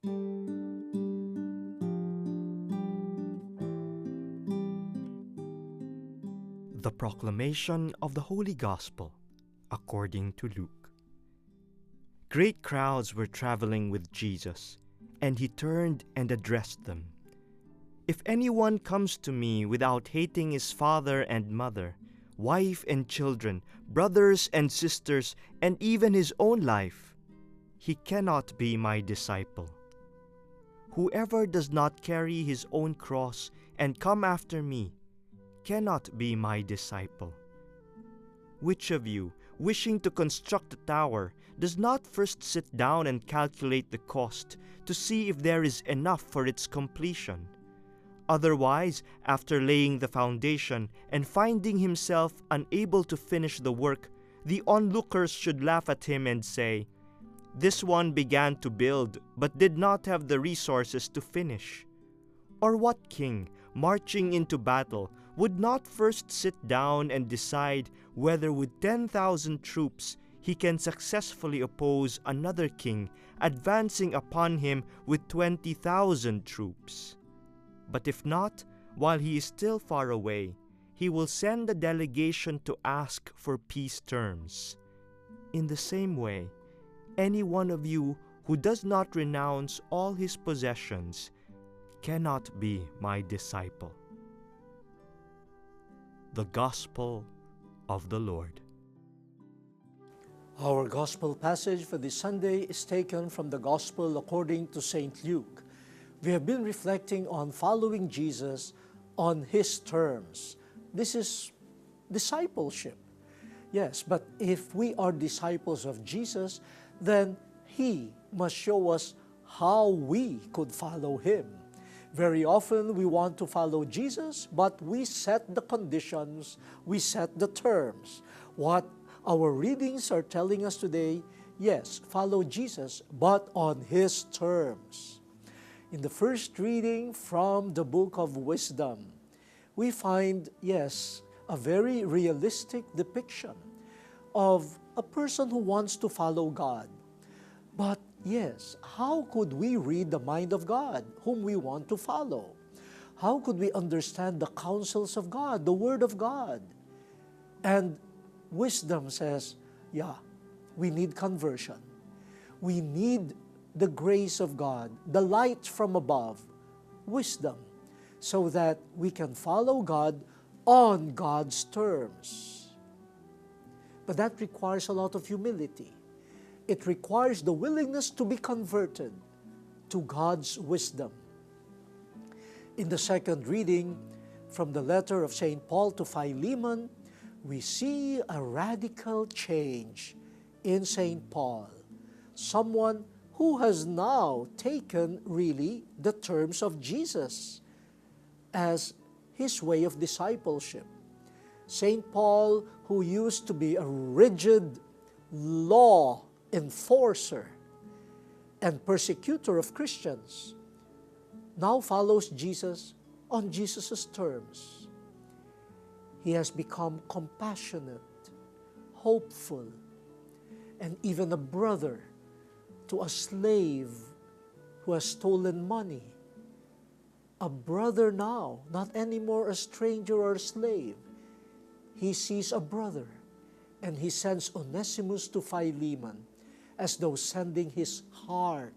The Proclamation of the Holy Gospel according to Luke. Great crowds were traveling with Jesus, and he turned and addressed them. "If anyone comes to me without hating his father and mother, wife and children, brothers and sisters, and even his own life, he cannot be my disciple. Whoever does not carry his own cross and come after me cannot be my disciple. Which of you, wishing to construct a tower, does not first sit down and calculate the cost to see if there is enough for its completion? Otherwise, after laying the foundation and finding himself unable to finish the work, the onlookers should laugh at him and say, 'This one began to build, but did not have the resources to finish.' Or what king, marching into battle, would not first sit down and decide whether with 10,000 troops he can successfully oppose another king advancing upon him with 20,000 troops? But if not, while he is still far away, he will send a delegation to ask for peace terms. In the same way, any one of you who does not renounce all his possessions cannot be my disciple." The Gospel of the Lord. Our Gospel passage for this Sunday is taken from the Gospel according to St. Luke. We have been reflecting on following Jesus on His terms. This is discipleship. Yes, but if we are disciples of Jesus, then He must show us how we could follow Him. Very often we want to follow Jesus, but we set the conditions, we set the terms. What our readings are telling us today, yes, follow Jesus, but on His terms. In the first reading from the Book of Wisdom, we find, yes, a very realistic depiction of a person who wants to follow God. But yes, how could we read the mind of God, whom we want to follow? How could we understand the counsels of God, the Word of God? And wisdom says, yeah, we need conversion. We need the grace of God, the light from above, wisdom, so that we can follow God on God's terms. But that requires a lot of humility. It requires the willingness to be converted to God's wisdom. In the second reading from the letter of St. Paul to Philemon, we see a radical change in St. Paul, someone who has now taken really the terms of Jesus as his way of discipleship. St. Paul, who used to be a rigid law enforcer and persecutor of Christians, now follows Jesus on Jesus' terms. He has become compassionate, hopeful, and even a brother to a slave who has stolen money. A brother now, not anymore a stranger or a slave. He sees a brother, and he sends Onesimus to Philemon as though sending his heart.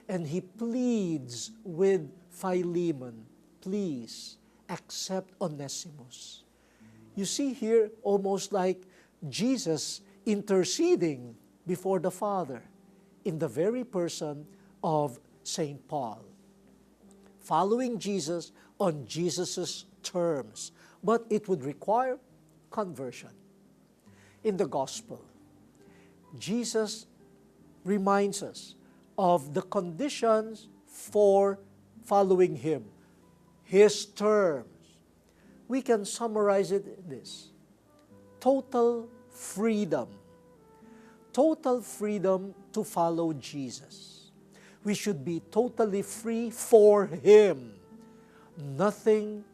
And he pleads with Philemon, please accept Onesimus. You see here almost like Jesus interceding before the Father in the very person of St. Paul. Following Jesus on Jesus' terms, but it would require conversion. In the Gospel, Jesus reminds us of the conditions for following Him, His terms. We can summarize it in this: total freedom. Total freedom to follow Jesus. We should be totally free for Him. Nothing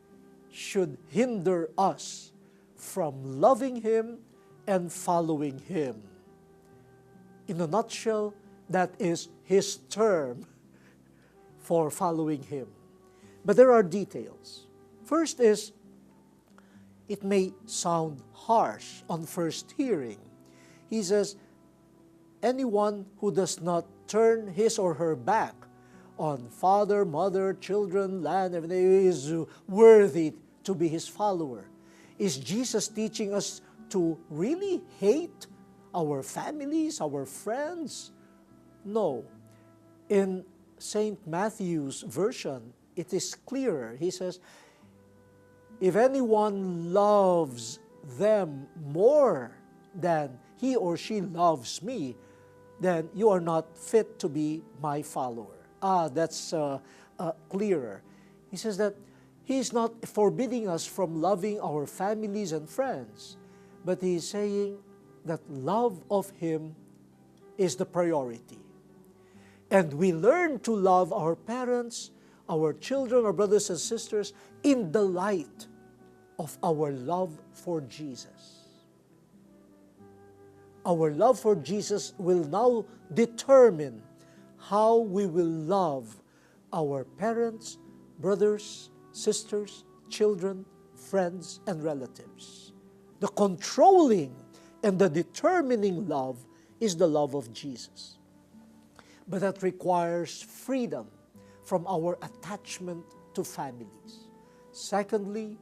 should hinder us from loving Him and following Him. In a nutshell, that is His term for following Him. But there are details. First is, it may sound harsh on first hearing. He says, anyone who does not turn his or her back on father, mother, children, land, everything is worthy to be His follower. Is Jesus teaching us to really hate our families, our friends? No. In St. Matthew's version, it is clearer. He says, if anyone loves them more than he or she loves me, then you are not fit to be my follower. That's clearer. He says that He is not forbidding us from loving our families and friends, but He is saying that love of Him is the priority. And we learn to love our parents, our children, our brothers and sisters in the light of our love for Jesus. Our love for Jesus will now determine how we will love our parents, brothers, sisters, children, friends, and relatives. The controlling and the determining love is the love of Jesus. But that requires freedom from our attachment to families. Secondly,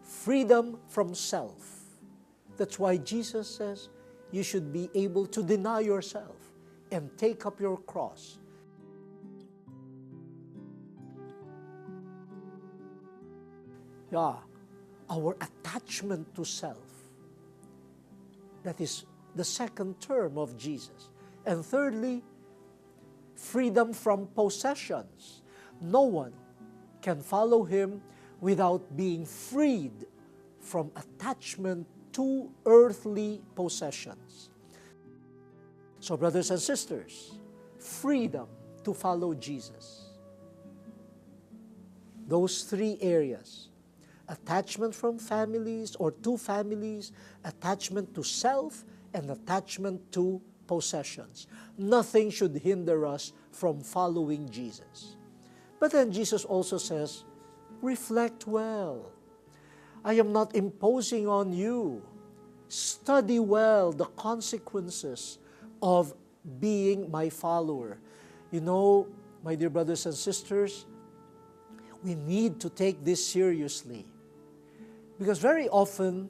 freedom from self. That's why Jesus says you should be able to deny yourself and take up your cross. Our attachment to self. That is the second term of Jesus. And thirdly, freedom from possessions. No one can follow Him without being freed from attachment to earthly possessions. So, brothers and sisters, freedom to follow Jesus. Those three areas: attachment from families or to families, attachment to self, and attachment to possessions. Nothing should hinder us from following Jesus. But then Jesus also says, reflect well. I am not imposing on you. Study well the consequences of being my follower. You know, my dear brothers and sisters, we need to take this seriously. Because very often,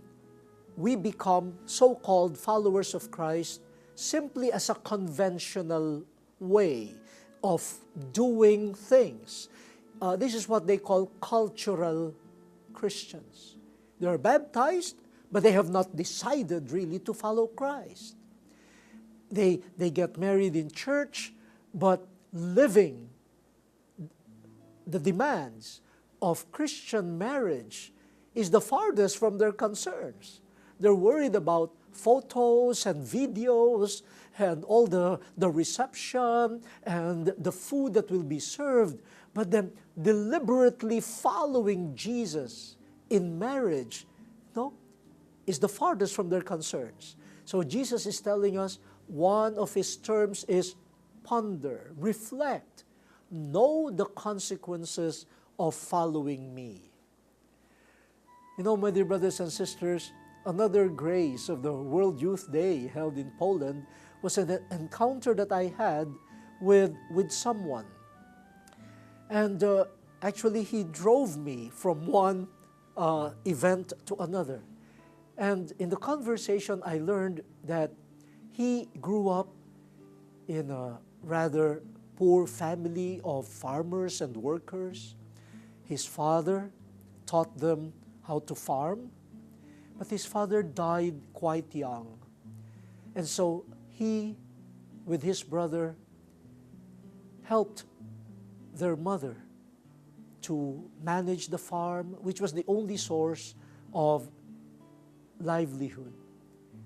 we become so-called followers of Christ simply as a conventional way of doing things. This is what they call cultural Christians. They are baptized, but they have not decided really to follow Christ. They get married in church, but living the demands of Christian marriage is the farthest from their concerns. They're worried about photos and videos and all the reception and the food that will be served, but then deliberately following Jesus in marriage, is the farthest from their concerns. So Jesus is telling us one of His terms is ponder, reflect, know the consequences of following me. You know, my dear brothers and sisters, another grace of the World Youth Day held in Poland was an encounter that I had with someone. And actually, he drove me from one event to another. And in the conversation, I learned that he grew up in a rather poor family of farmers and workers. His father taught them how to farm, but his father died quite young. And so he, with his brother, helped their mother to manage the farm, which was the only source of livelihood.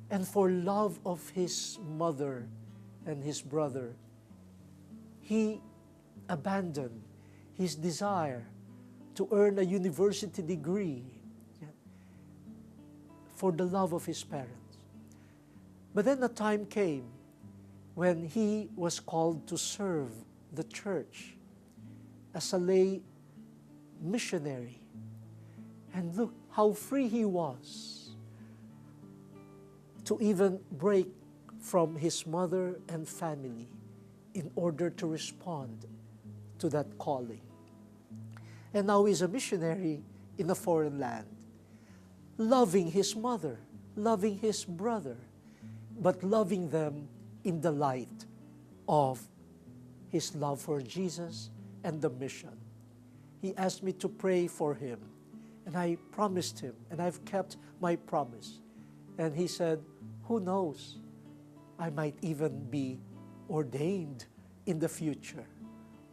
And for love of his mother and his brother, he abandoned his desire to earn a university degree for the love of his parents. But then a time came when he was called to serve the church as a lay missionary. And look how free he was to even break from his mother and family in order to respond to that calling. And now he's a missionary in a foreign land, loving his mother, loving his brother, but loving them in the light of his love for Jesus and the mission. He asked me to pray for him, and I promised him, and I've kept my promise. And he said, who knows, I might even be ordained in the future.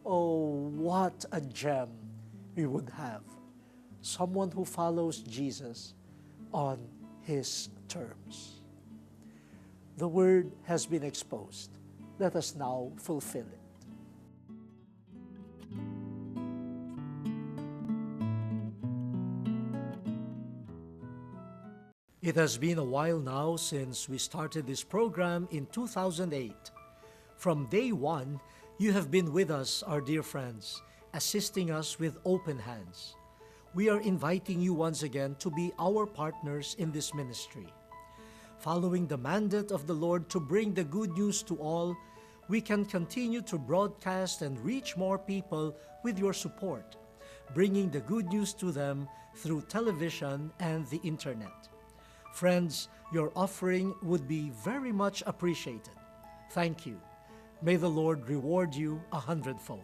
Oh, what a gem we would have. Someone who follows Jesus on his terms. The word has been exposed. Let us now fulfill it. It has been a while now since we started this program in 2008. From day one, you have been with us, our dear friends, assisting us with open hands. We are inviting you once again to be our partners in this ministry. Following the mandate of the Lord to bring the good news to all, we can continue to broadcast and reach more people with your support, bringing the good news to them through television and the internet. Friends, your offering would be very much appreciated. Thank you. May the Lord reward you 100-fold.